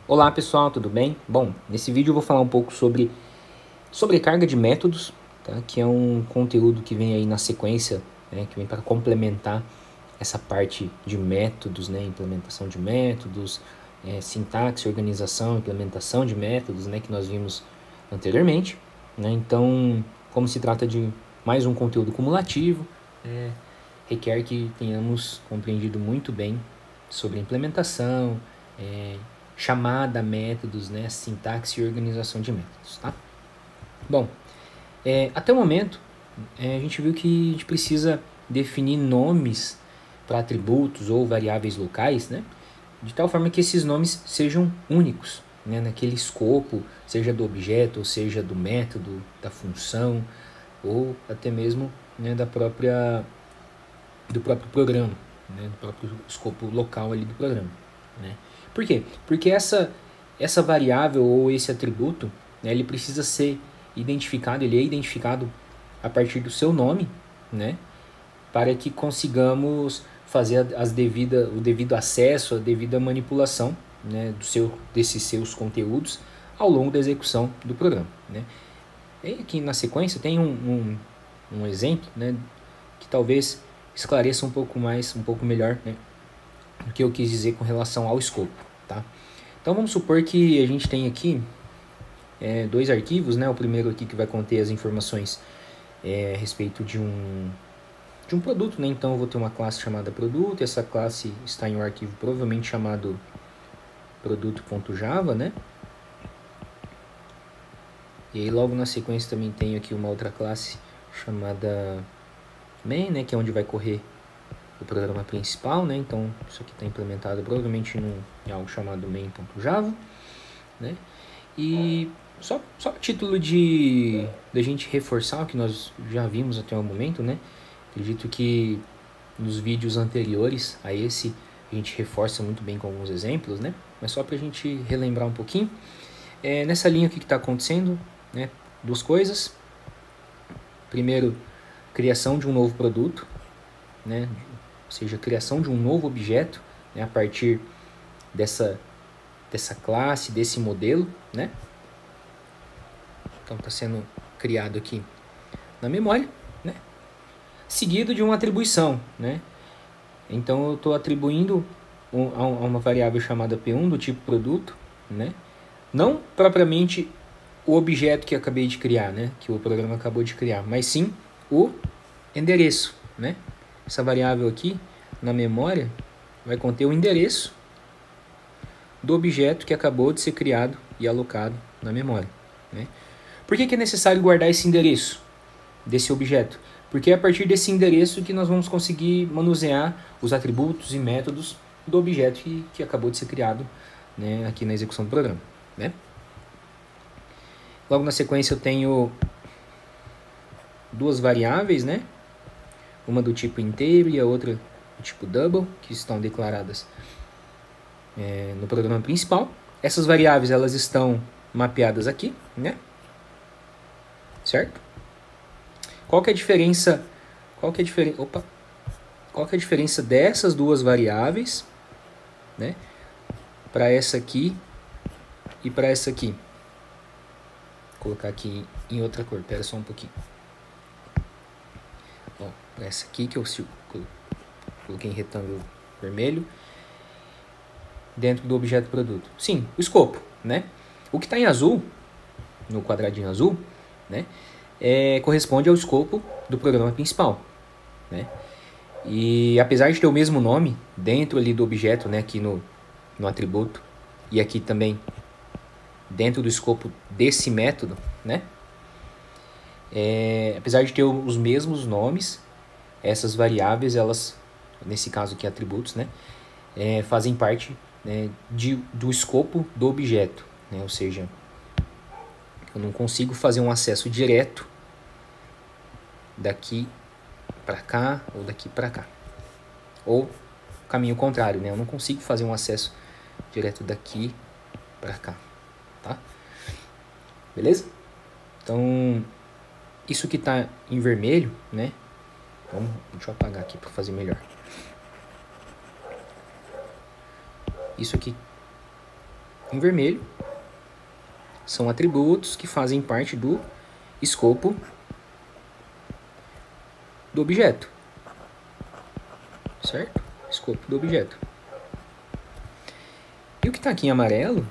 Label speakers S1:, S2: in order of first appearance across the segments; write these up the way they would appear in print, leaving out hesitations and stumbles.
S1: Olá pessoal, tudo bem? Bom, nesse vídeo eu vou falar um pouco sobre sobrecarga de métodos, tá? Que é um conteúdo que vem aí na sequência, né? Que vem para complementar essa parte de métodos, né? Implementação de métodos, sintaxe, organização, implementação de métodos, né? Que nós vimos anteriormente, né? Então, como se trata de mais um conteúdo cumulativo, requer que tenhamos compreendido muito bem sobre implementação, chamada a métodos, né, sintaxe e organização de métodos, tá? Bom, até o momento, a gente viu que a gente precisa definir nomes para atributos ou variáveis locais, né, de tal forma que esses nomes sejam únicos, né, naquele escopo, seja do objeto, ou seja do método, da função, ou até mesmo, né, do próprio programa, né, do próprio escopo local ali do programa, né? Por quê? Porque essa variável ou esse atributo, né, ele precisa ser identificado, ele é identificado a partir do seu nome, né, para que consigamos fazer o devido acesso, a devida manipulação, né, desses seus conteúdos ao longo da execução do programa, né. E aqui na sequência tem um exemplo, né, que talvez esclareça um pouco melhor, né, o que eu quis dizer com relação ao escopo, tá? Então vamos supor que a gente tem aqui dois arquivos, né? O primeiro aqui que vai conter as informações a respeito de um produto, né? Então eu vou ter uma classe chamada produto, e essa classe está em um arquivo provavelmente chamado produto.java, né? E aí logo na sequência também tenho aqui uma outra classe chamada main, né? Que é onde vai correr o programa principal, né? Então isso aqui está implementado provavelmente em algo chamado main.java, né? E só a título de a gente reforçar o que nós já vimos até o momento, né? Acredito que nos vídeos anteriores a esse a gente reforça muito bem com alguns exemplos, né? Mas só para a gente relembrar um pouquinho. Nessa linha, o que está acontecendo, né? Duas coisas. Primeiro, criação de um novo produto, né? Ou seja, criação de um novo objeto, né? A partir dessa classe, desse modelo, né? Então está sendo criado aqui na memória, né? Seguido de uma atribuição, né? Então eu estou atribuindo a uma variável chamada P1 do tipo produto, né? Não propriamente o objeto que eu acabei de criar, né? Que o programa acabou de criar, mas sim o endereço, né? Essa variável aqui na memória vai conter o endereço do objeto que acabou de ser criado e alocado na memória, né? Por que é necessário guardar esse endereço desse objeto? Porque é a partir desse endereço que nós vamos conseguir manusear os atributos e métodos do objeto que acabou de ser criado, né, aqui na execução do programa, né? Logo na sequência eu tenho duas variáveis, né? Uma do tipo inteiro e a outra do tipo double, que estão declaradas no programa principal. Essas variáveis elas estão mapeadas aqui, né? Certo? Qual que é a diferença? Qual que é a diferença dessas duas variáveis, né? Para essa aqui e para essa aqui. Vou colocar aqui em outra cor. Espera só um pouquinho. Para essa aqui que eu coloquei em retângulo vermelho dentro do objeto produto. Sim, o escopo, né? O que está em azul, no quadradinho azul, né? Corresponde ao escopo do programa principal, né? E apesar de ter o mesmo nome dentro ali do objeto, né, aqui no atributo e aqui também dentro do escopo desse método, né, apesar de ter os mesmos nomes, essas variáveis, elas, nesse caso aqui atributos, né, fazem parte, né, do escopo do objeto, né, ou seja, eu não consigo fazer um acesso direto daqui para cá ou daqui para cá, ou caminho contrário, né? Eu não consigo fazer um acesso direto daqui para cá, tá? Beleza? Então, isso que está em vermelho, né? Então, deixa eu apagar aqui para fazer melhor. Isso aqui em vermelho são atributos que fazem parte do escopo do objeto, certo? Escopo do objeto. E o que está aqui em amarelo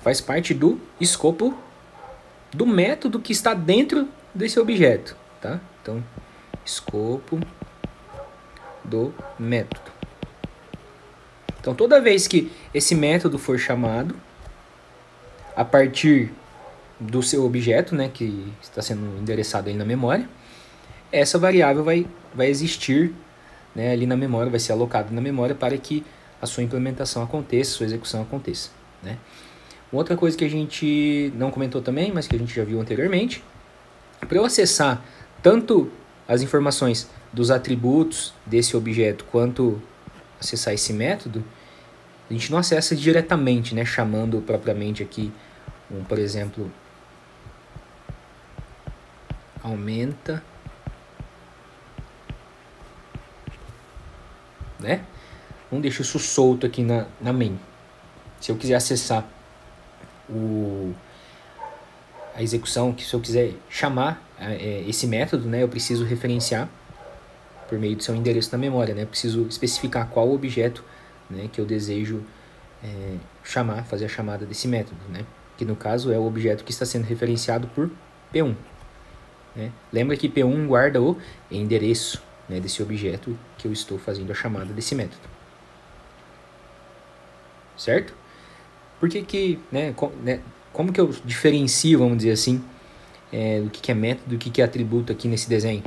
S1: faz parte do escopo do método que está dentro desse objeto, tá? Então, escopo do método. Então, toda vez que esse método for chamado a partir do seu objeto, né, que está sendo endereçado aí na memória, essa variável vai existir, né, ali na memória, vai ser alocada na memória para que a sua implementação aconteça, sua execução aconteça, né? Outra coisa que a gente não comentou também, mas que a gente já viu anteriormente, para eu acessar tanto as informações dos atributos desse objeto quanto acessar esse método, a gente não acessa diretamente, né, chamando propriamente aqui, por exemplo, aumenta, né? Não deixa isso solto aqui na main. Se eu quiser acessar a execução, se eu quiser chamar esse método, né, eu preciso referenciar por meio do seu endereço na memória, né? Eu preciso especificar qual objeto, né, que eu desejo chamar, fazer a chamada desse método, né? Que no caso é o objeto que está sendo referenciado por P1. Né? Lembra que P1 guarda o endereço, né, desse objeto que eu estou fazendo a chamada desse método. Certo? Por que, né, como que eu diferencio, vamos dizer assim, do que é método e o que é atributo aqui nesse desenho?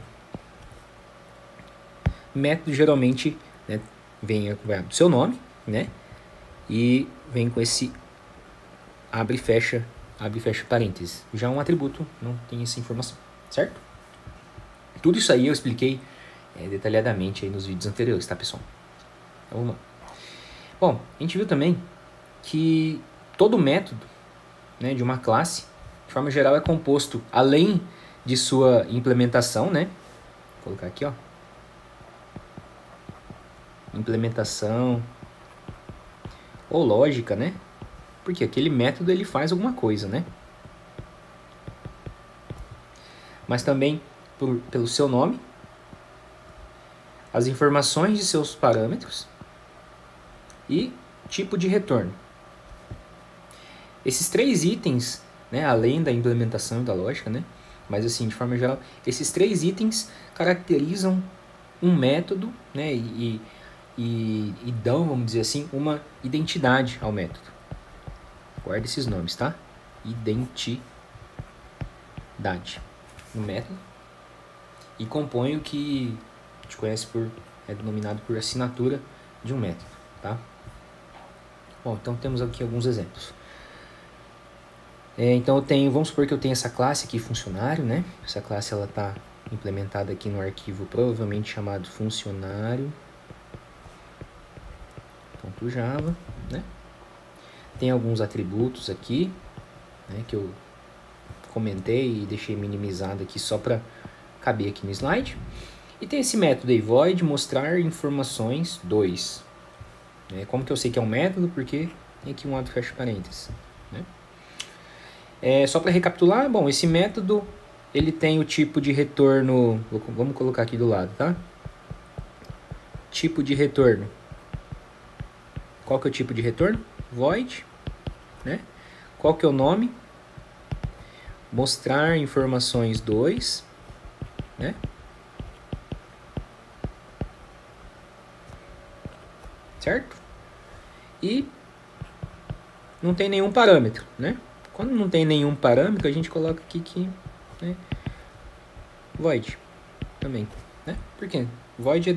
S1: Método geralmente, né, vem acompanhado do seu nome, né, e vem com esse abre e fecha parênteses. Já um atributo não tem essa informação, certo? Tudo isso aí eu expliquei detalhadamente aí nos vídeos anteriores, tá, pessoal? Então, vamos lá. Bom, a gente viu também que todo método, né, de uma classe, de forma geral, é composto, além de sua implementação, né? Vou colocar aqui, ó. Implementação ou lógica, né? Porque aquele método ele faz alguma coisa, né? Mas também pelo seu nome, as informações de seus parâmetros e tipo de retorno. Esses três itens, né, além da implementação e da lógica, né, mas assim, de forma geral, esses três itens caracterizam um método, né, e dão, vamos dizer assim, uma identidade ao método. Guarda esses nomes, tá? Identidade no método e compõe o que a gente conhece é denominado por assinatura de um método, tá? Bom, então temos aqui alguns exemplos. Então vamos supor que eu tenho essa classe aqui, funcionário, né? Essa classe ela está implementada aqui no arquivo provavelmente chamado funcionário.java, né? Tem alguns atributos aqui, né, que eu comentei e deixei minimizado aqui só para caber aqui no slide. E tem esse método aí, void mostrar informações 2. Como que eu sei que é um método? Porque tem aqui um abre fecha parênteses, né? Só para recapitular, bom, esse método ele tem o tipo de retorno, vamos colocar aqui do lado, tá? Tipo de retorno. Qual que é o tipo de retorno? Void, né? Qual que é o nome? Mostrar informações 2, né? Certo? E não tem nenhum parâmetro, né? Quando não tem nenhum parâmetro, a gente coloca aqui que, né, void também, né? Por quê? Void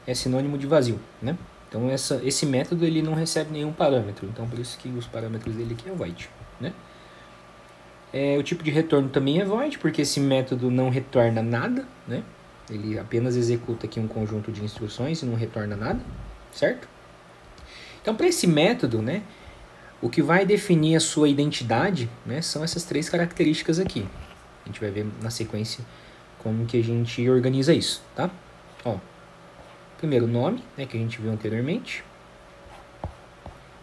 S1: é sinônimo de vazio, né? Então esse método ele não recebe nenhum parâmetro, então por isso que os parâmetros dele aqui é void, né? O tipo de retorno também é void, porque esse método não retorna nada, né? Ele apenas executa aqui um conjunto de instruções e não retorna nada, certo? Então para esse método, né, o que vai definir a sua identidade, né, são essas três características aqui. A gente vai ver na sequência como que a gente organiza isso, tá? Ó, primeiro nome, né, que a gente viu anteriormente.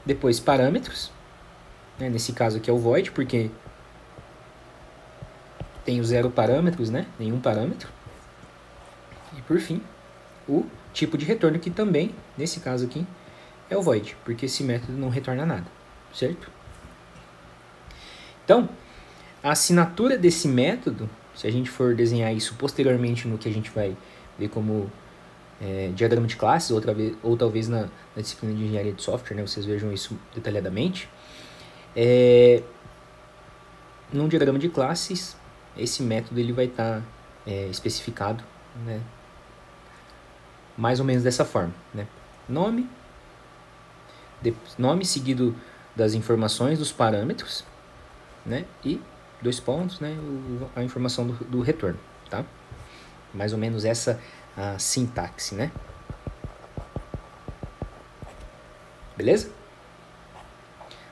S1: Depois parâmetros, né? Nesse caso aqui é o void, porque tenho 0 parâmetros, né? Nenhum parâmetro. E por fim, o tipo de retorno, que também, nesse caso aqui, é o void, porque esse método não retorna nada, certo? Então, a assinatura desse método, se a gente for desenhar isso posteriormente no que a gente vai ver como diagrama de classes, ou talvez na disciplina de engenharia de software, né, vocês vejam isso detalhadamente, num diagrama de classes, esse método ele vai estar especificado, né, mais ou menos dessa forma, né? Nome seguido das informações dos parâmetros, né? E 2 pontos, né? A informação do retorno, tá? Mais ou menos essa a sintaxe, né? Beleza?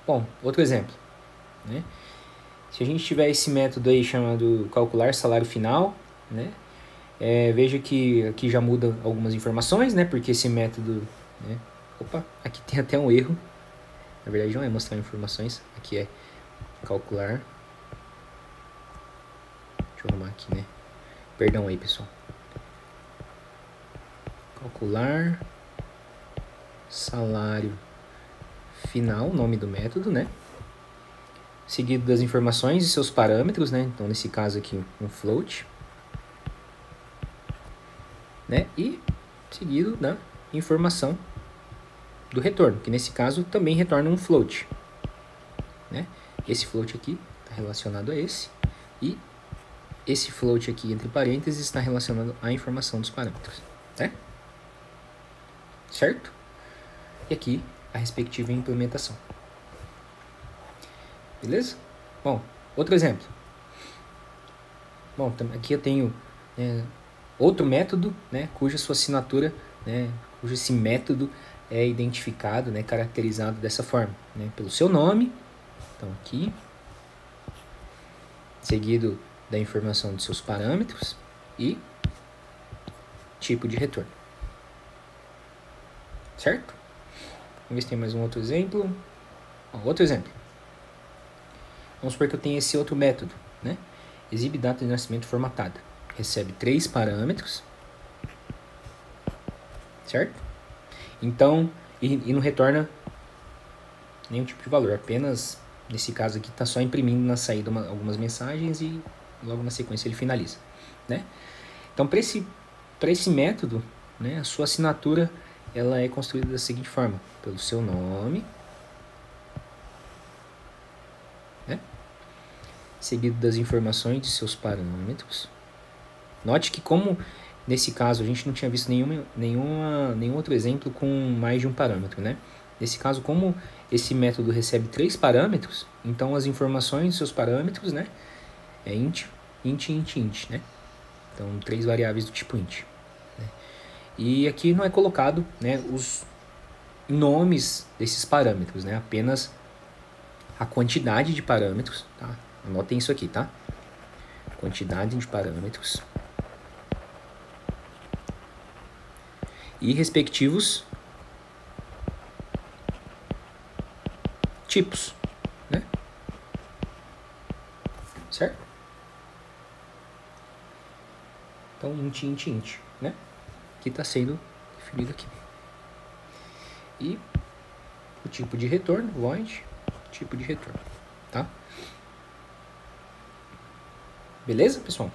S1: Bom, outro exemplo, né? Se a gente tiver esse método aí chamado calcular salário final, né? Veja que aqui já muda algumas informações, né? Porque esse método, né? Opa, aqui tem até um erro. Na verdade não é mostrar informações, aqui é calcular. Deixa eu arrumar aqui, né? Perdão aí, pessoal. Calcular salário final, nome do método, né? Seguido das informações e seus parâmetros, né? Então, nesse caso aqui, um float, né? E seguido da informação do retorno, que nesse caso também retorna um float, né? Esse float aqui está relacionado a esse, e esse float aqui, entre parênteses, está relacionado à informação dos parâmetros, né? Certo? E aqui a respectiva implementação. Beleza? Bom, outro exemplo. Bom, aqui eu tenho outro método, né, cuja sua assinatura, né, cujo esse método é identificado, né, caracterizado dessa forma, né, pelo seu nome. Então aqui, seguido da informação de seus parâmetros e tipo de retorno. Certo? Vamos ver se tem mais um outro exemplo. Outro exemplo. Vamos supor que eu tenho esse outro método, né? Exibe data de nascimento formatada. Recebe 3 parâmetros, certo? Então, e não retorna nenhum tipo de valor. Apenas, nesse caso aqui, está só imprimindo na saída algumas mensagens e logo na sequência ele finaliza, né? Então, para esse método, né, a sua assinatura ela é construída da seguinte forma: pelo seu nome, né, seguido das informações de seus parâmetros. Note que, como nesse caso a gente não tinha visto nenhum outro exemplo com mais de um parâmetro, né? Nesse caso, como esse método recebe 3 parâmetros, então as informações de seus parâmetros, né, é int, né? Então, 3 variáveis do tipo int. Né? E aqui não é colocado, né, os nomes desses parâmetros, né? Apenas a quantidade de parâmetros, tá? Anotem isso aqui, tá? Quantidade de parâmetros e respectivos tipos, né? Certo? Então, int, né? Que está sendo definido aqui. E o tipo de retorno, void, tipo de retorno, tá? Beleza, pessoal?